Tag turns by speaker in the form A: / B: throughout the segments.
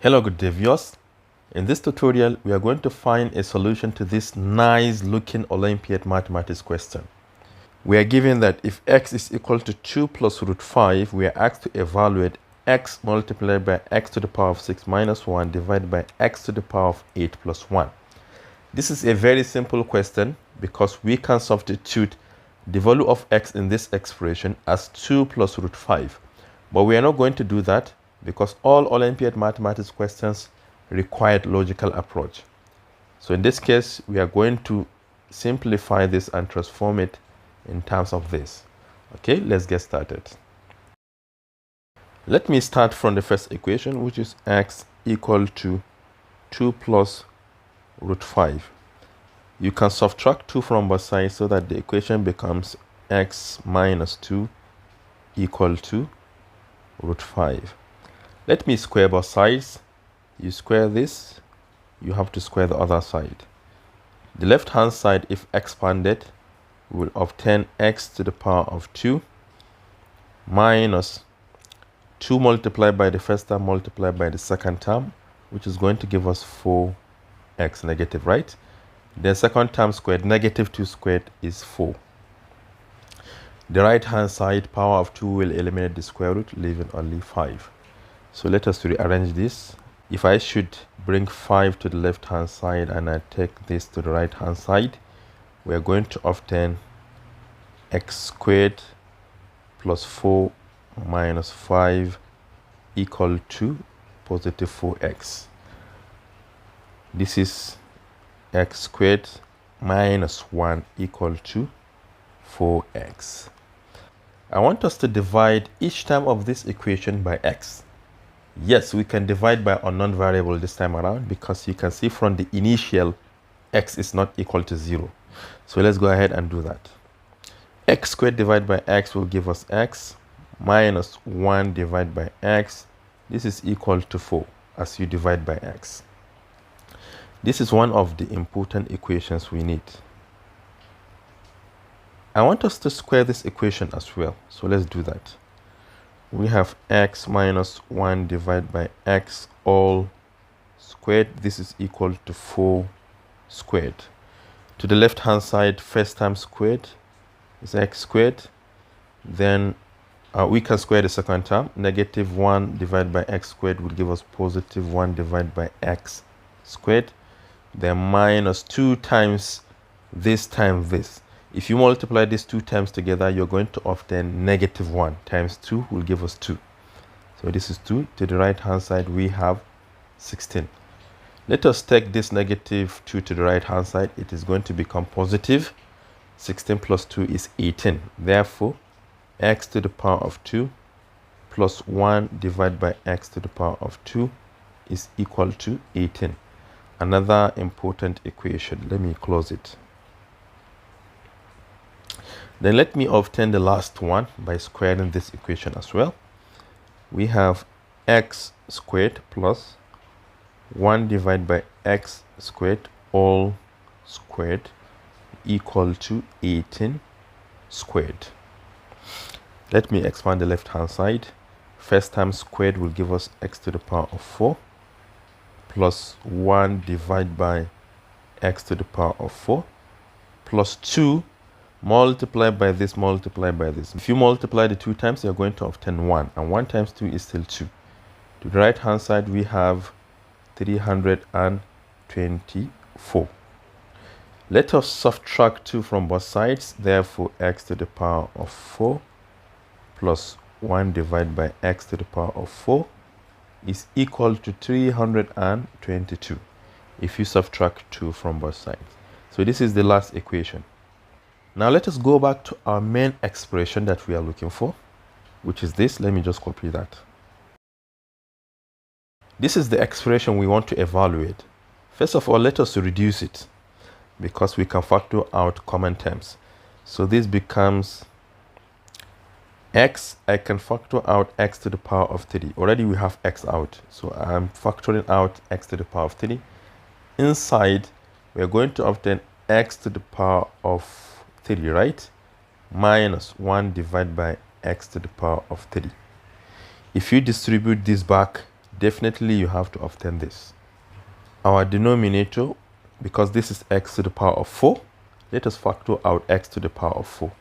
A: Hello good day viewers. In this tutorial we are going to find a solution to this nice looking Olympiad mathematics question. We are given that if x is equal to 2 plus root 5, we are asked to evaluate x multiplied by x to the power of 6 minus 1 divided by x to the power of 8 plus 1. This is a very simple question because we can substitute the value of x in this expression as 2 plus root 5. But we are not going to do that because all Olympiad mathematics questions required logical approach. So in this case, we are going to simplify this and transform it in terms of this. Okay, let's get started. Let me start from the first equation, which is x equal to 2 plus root 5. You can subtract 2 from both sides so that the equation becomes x minus 2 equal to root 5. Let me square both sides. You square this, you have to square the other side. The left hand side, if expanded, will obtain x to the power of 2 minus 2 multiplied by the first term multiplied by the second term, which is going to give us 4x negative, right? The second term squared, negative 2 squared is 4. The right hand side, power of 2 will eliminate the square root, leaving only 5. So let us rearrange this. If I should bring 5 to the left hand side and I take this to the right hand side, we are going to obtain x squared plus 4 minus 5 equal to positive 4x. This is x squared minus 1 equal to 4x. I want us to divide each term of this equation by x. Yes, we can divide by unknown variable this time around because you can see from the initial x is not equal to 0. So let's go ahead and do that. X squared divided by x will give us x minus 1 divided by x. This is equal to 4 as you divide by x. This is one of the important equations we need. I want us to square this equation as well. So let's do that. We have x minus 1 divided by x all squared. This is equal to 4 squared. To the left hand side, first time squared is x squared. Then we can square the second term. Negative 1 divided by x squared will give us positive 1 divided by x squared. Then minus 2 times this times this. If you multiply these 2 terms together, you're going to obtain negative 1 times 2 will give us 2. So this is 2. To the right hand side, we have 16. Let us take this negative 2 to the right hand side. It is going to become positive. 16 plus 2 is 18. Therefore, x to the power of 2 plus 1 divided by x to the power of 2 is equal to 18. Another important equation. Let me close it. Then let me obtain the last one by squaring this equation as well. We have x squared plus 1 divided by x squared all squared equal to 18 squared. Let me expand the left hand side. First time squared will give us x to the power of 4 plus 1 divided by x to the power of 4 plus 2 multiplied by this, multiplied by this. If you multiply the 2 times, you're going to obtain 1. And 1 times 2 is still 2. To the right hand side, we have 324. Let us subtract 2 from both sides. Therefore, x to the power of 4 plus 1 divided by x to the power of 4 is equal to 322 if you subtract 2 from both sides. So this is the last equation. Now let us go back to our main expression that we are looking for, which is this. Let me just copy that. This is the expression we want to evaluate. First of all, let us reduce it because we can factor out common terms. So this becomes x. I can factor out x to the power of 3. Already we have x out. So I'm factoring out x to the power of 3. Inside, we are going to obtain x to the power of 3, right? Minus 1 divided by x to the power of 3. If you distribute this back, definitely you have to obtain this. Our denominator, because this is x to the power of 4, let us factor out x to the power of 4.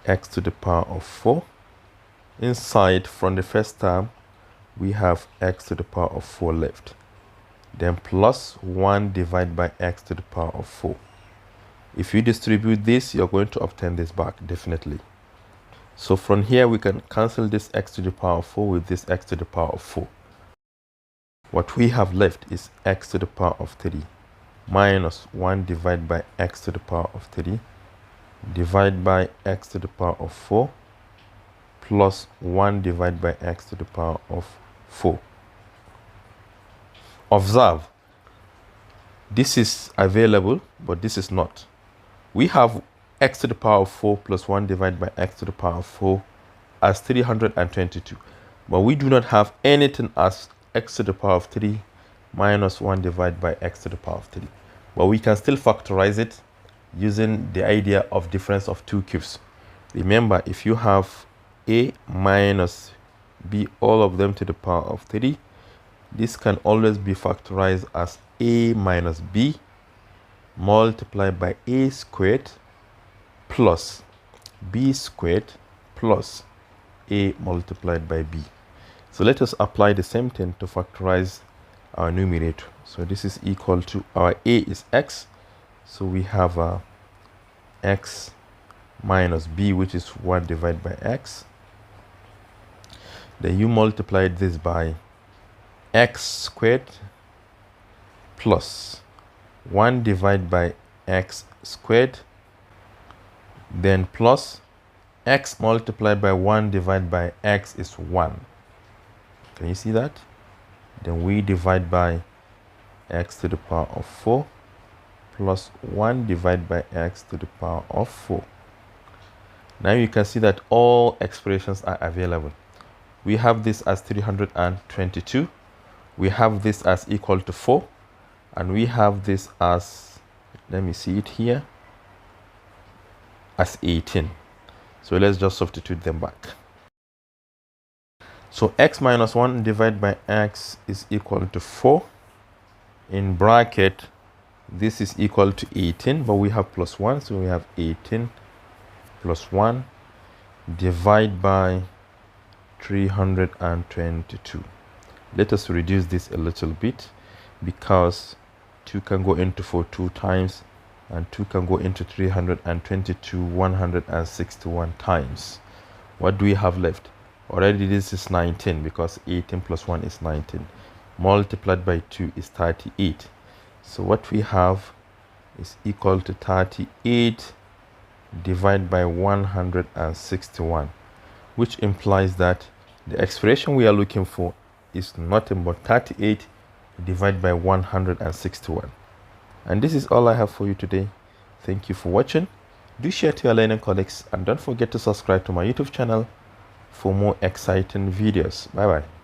A: X to the power of 4. Inside, from the first term, we have x to the power of 4 left. Then plus 1 divided by x to the power of 4. If you distribute this, you're going to obtain this back, definitely. So from here, we can cancel this x to the power of 4 with this x to the power of 4. What we have left is x to the power of 3 minus 1 divided by x to the power of 3 divided by x to the power of 4 plus 1 divided by x to the power of 4. Observe, this is available, but this is not. We have x to the power of 4 plus 1 divided by x to the power of 4 as 322. But we do not have anything as x to the power of 3 minus 1 divided by x to the power of 3. But we can still factorize it using the idea of difference of two cubes. Remember, if you have a minus b, all of them to the power of 3, this can always be factorized as a minus b multiplied by a squared plus b squared plus a multiplied by b. So let us apply the same thing to factorize our numerator. So this is equal to, our a is x, so we have x minus b, which is 1 divided by x. Then you multiply this by x squared plus 1 divided by x squared, then plus x multiplied by 1 divided by x is 1. Can you see that? Then we divide by x to the power of 4 plus 1 divided by x to the power of 4. Now you can see that all expressions are available. We have this as 322. We have this as equal to 4. And we have this as, let me see it here, as 18. So let's just substitute them back. So x minus 1 divided by x is equal to 4. In bracket, this is equal to 18, but we have plus 1, so we have 18 plus 1 divided by 322. Let us reduce this a little bit, because 2 can go into 4 2 times, and 2 can go into 322 161 times. What do we have left? Already this is 19, because 18 plus 1 is 19. Multiplied by 2 is 38. So what we have is equal to 38 divided by 161, which implies that the expression we are looking for is nothing but 38 divided by 161. And this is all I have for you today. Thank you for watching. Do share to your learning colleagues, and don't forget to subscribe to my YouTube channel for more exciting videos. Bye bye.